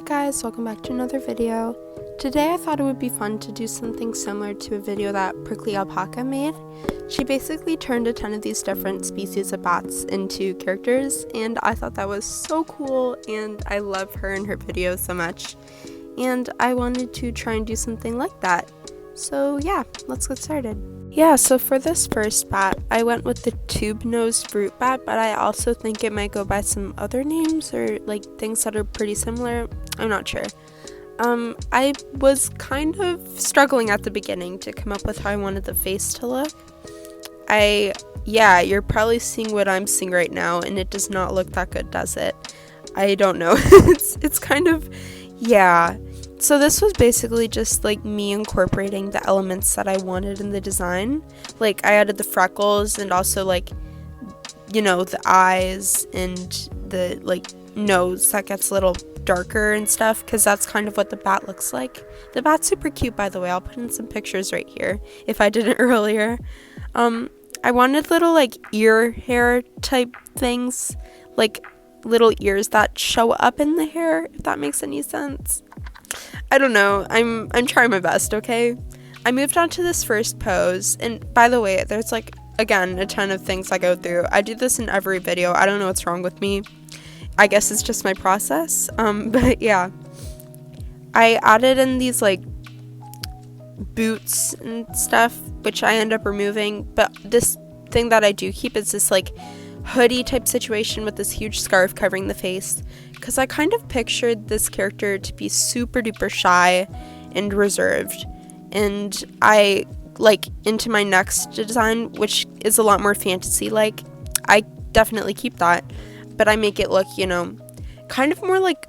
guys, welcome back to another video. Today I thought it would be fun to do something similar to a video that Prickly Alpaca made. She basically turned a ton of these different species of bats into characters, and I thought that was so cool, and I love her and her videos so much. And I wanted to try and do something like that. So yeah, let's get started. Yeah, so for this first bat, I went with the tube-nosed fruit bat, but I also think it might go by some other names or like things that are pretty similar. I'm not sure. I was kind of struggling at the beginning to come up with how I wanted the face to look. Yeah, you're probably seeing what I'm seeing right now, and it does not look that good, does it? I don't know. It's kind of, yeah. So this was basically just like me incorporating the elements that I wanted in the design. Like I added the freckles and also like, you know, the eyes and the like nose that gets a little darker and stuff, because that's kind of what the bat looks like. The bat's super cute, by the way. I'll put in some pictures right here if I didn't earlier. I wanted little like ear hair type things, like little ears that show up in the hair, if that makes any sense. I don't know. I'm trying my best, okay? I moved on to this first pose, and by the way, there's like, again, a ton of things I go through. I do this in every video. I don't know what's wrong with me. I guess it's just my process. But yeah. I added in these like boots and stuff, which I end up removing, but this thing that I do keep is this like hoodie type situation with this huge scarf covering the face, because I kind of pictured this character to be super duper shy and reserved, and I like into my next design, which is a lot more fantasy like, I definitely keep that, but I make it look, you know, kind of more like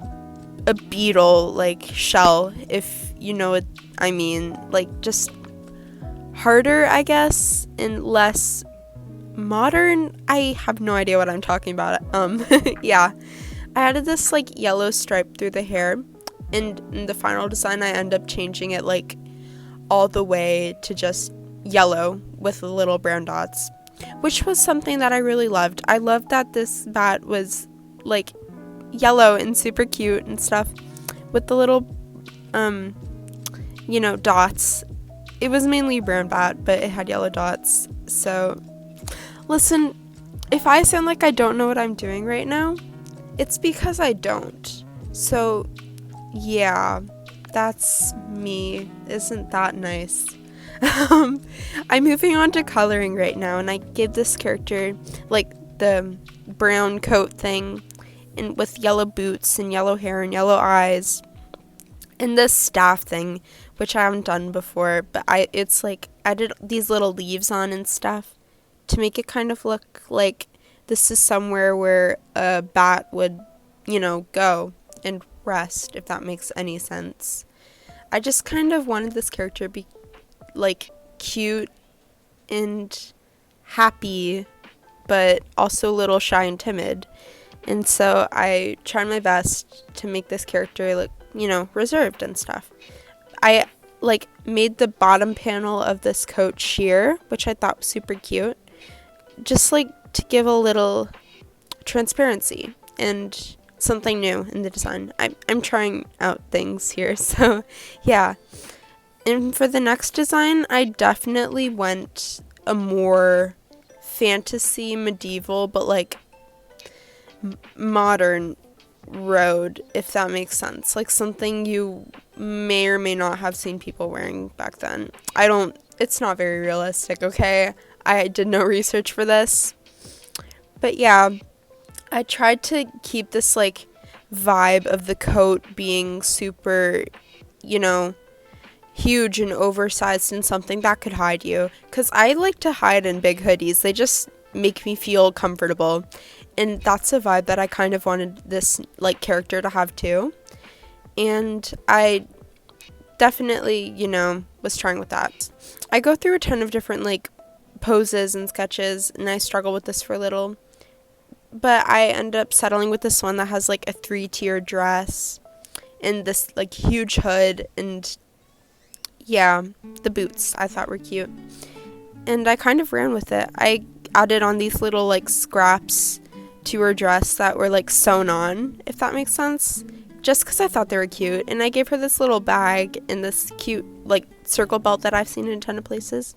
a beetle like shell, if you know what I mean, like just harder, I guess, and less modern. I have no idea what I'm talking about. Yeah, I added this like yellow stripe through the hair, and in the final design I end up changing it like all the way to just yellow with the little brown dots, which was something that I really loved. I loved that this bat was like yellow and super cute and stuff with the little you know, dots. It was mainly a brown bat, but it had yellow dots. So listen, if I sound like I don't know what I'm doing right now, it's because I don't. So yeah, that's me. Isn't that nice? I'm moving on to coloring right now, and I gave this character like the brown coat thing, and with yellow boots and yellow hair and yellow eyes, and this staff thing, which I haven't done before, but it's like I did these little leaves on and stuff to make it kind of look like this is somewhere where a bat would, you know, go and rest, if that makes any sense. I just kind of wanted this character to be like cute and happy, but also a little shy and timid. And so I tried my best to make this character look, you know, reserved and stuff. I like made the bottom panel of this coat sheer, which I thought was super cute, just like to give a little transparency and something new in the design. I'm trying out things here, so yeah. And for the next design, I definitely went a more fantasy medieval, but like modern road, if that makes sense. Like something you may or may not have seen people wearing back then. It's not very realistic, okay? I did no research for this. But yeah, I tried to keep this like vibe of the coat being super, you know, huge and oversized and something that could hide you, because I like to hide in big hoodies. They just make me feel comfortable, and that's a vibe that I kind of wanted this like character to have too. And I definitely, you know, was trying with that. I go through a ton of different like poses and sketches, and I struggle with this for a little, but I end up settling with this one that has like a 3-tier dress and this like huge hood, and yeah, the boots I thought were cute, and I kind of ran with it. I added on these little like scraps to her dress that were like sewn on, if that makes sense, just because I thought they were cute, and I gave her this little bag and this cute like circle belt that I've seen in a ton of places,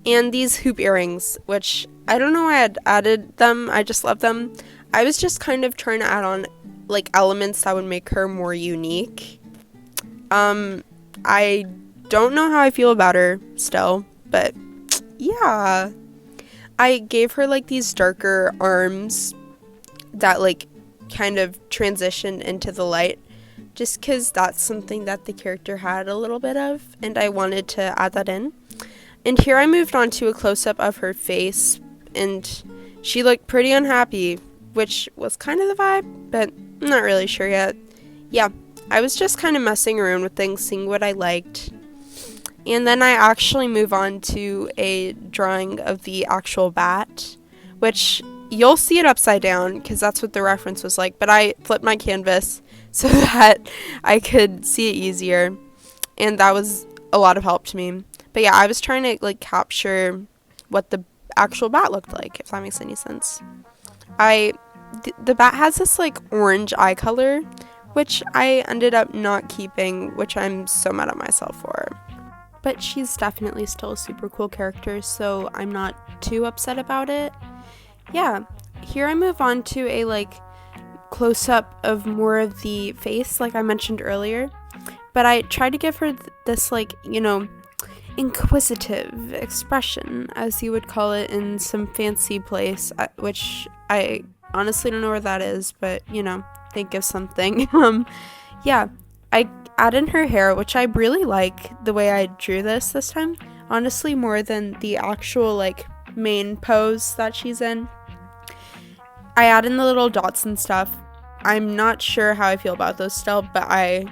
and these hoop earrings, which I don't know why I had added them. I just love them. I was just kind of trying to add on like elements that would make her more unique. I don't know how I feel about her still, but yeah. I gave her like these darker arms that like kind of transitioned into the light, just because that's something that the character had a little bit of, and I wanted to add that in. And here I moved on to a close-up of her face, and she looked pretty unhappy, which was kind of the vibe, but I'm not really sure yet. Yeah, I was just kind of messing around with things, seeing what I liked. And then I actually move on to a drawing of the actual bat, which you'll see it upside down because that's what the reference was like, but I flipped my canvas so that I could see it easier, and that was a lot of help to me. But yeah, I was trying to like capture what the actual bat looked like, if that makes any sense. The bat has this like orange eye color, which I ended up not keeping, which I'm so mad at myself for. But she's definitely still a super cool character, so I'm not too upset about it. Yeah, here I move on to a like close-up of more of the face, like I mentioned earlier. But I tried to give her this like, you know, inquisitive expression, as you would call it in some fancy place, which I honestly don't know where that is, but you know, think of something. Yeah, I add in her hair, which I really like the way I drew this time, honestly, more than the actual like main pose that she's in. I add in the little dots and stuff. I'm not sure how I feel about those still, but I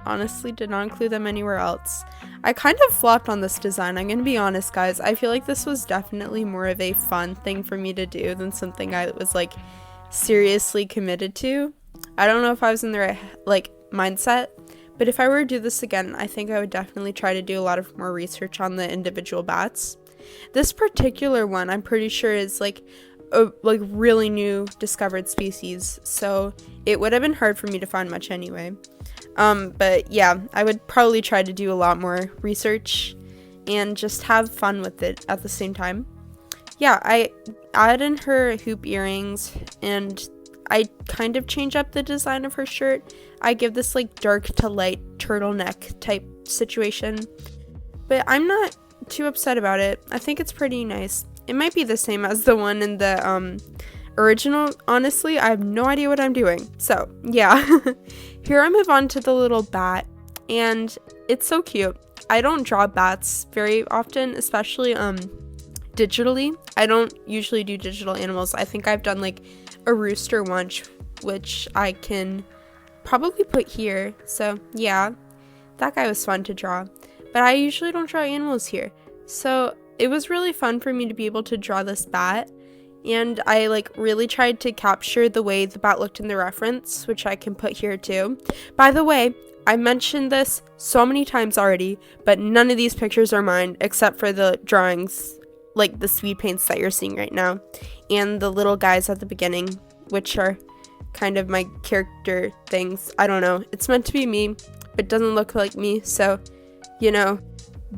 honestly did not include them anywhere else. I kind of flopped on this design, I'm gonna be honest, guys. I feel like this was definitely more of a fun thing for me to do than something I was like seriously committed to. I don't know if I was in the right like mindset, but if I were to do this again, I think I would definitely try to do a lot of more research on the individual bats. This particular one, I'm pretty sure is like a like really new discovered species, so it would have been hard for me to find much anyway. But yeah, I would probably try to do a lot more research and just have fun with it at the same time. Yeah, I add in her hoop earrings, and I kind of change up the design of her shirt. I give this like dark to light turtleneck type situation, but I'm not too upset about it. I think it's pretty nice. It might be the same as the one in the original. Honestly, I have no idea what I'm doing. So yeah. Here I move on to the little bat, and it's so cute. I don't draw bats very often, especially digitally. I don't usually do digital animals. I think I've done like a rooster once, which I can probably put here. So yeah, that guy was fun to draw, but I usually don't draw animals here. So it was really fun for me to be able to draw this bat, and I like really tried to capture the way the bat looked in the reference, which I can put here too. By the way, I mentioned this so many times already, but none of these pictures are mine except for the drawings, like the speed paints that you're seeing right now, and the little guys at the beginning, which are kind of my character things. I don't know, it's meant to be me, but doesn't look like me, so you know,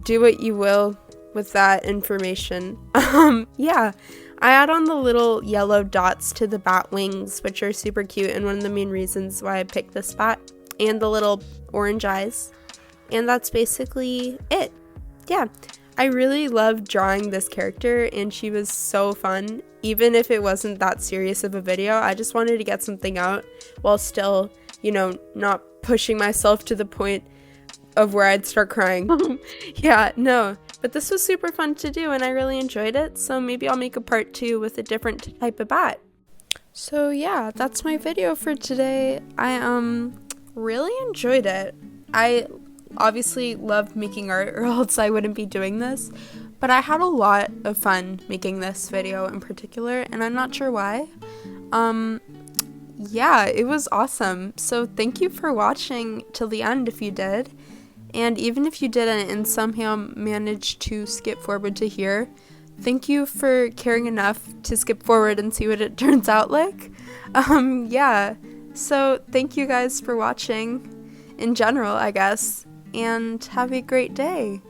do what you will with that information. Yeah, I add on the little yellow dots to the bat wings, which are super cute and one of the main reasons why I picked this bat, and the little orange eyes, and that's basically it. Yeah, I really loved drawing this character, and she was so fun. Even if it wasn't that serious of a video, I just wanted to get something out while still, you know, not pushing myself to the point of where I'd start crying. Yeah, no, but this was super fun to do, and I really enjoyed it, so maybe I'll make a part 2 with a different type of bat. So yeah, that's my video for today. I really enjoyed it. I obviously loved making art, or else I wouldn't be doing this, but I had a lot of fun making this video in particular, and I'm not sure why. Yeah, it was awesome. So thank you for watching till the end if you did. And even if you didn't and somehow managed to skip forward to here, thank you for caring enough to skip forward and see what it turns out like. Yeah, So thank you guys for watching in general, I guess, and have a great day.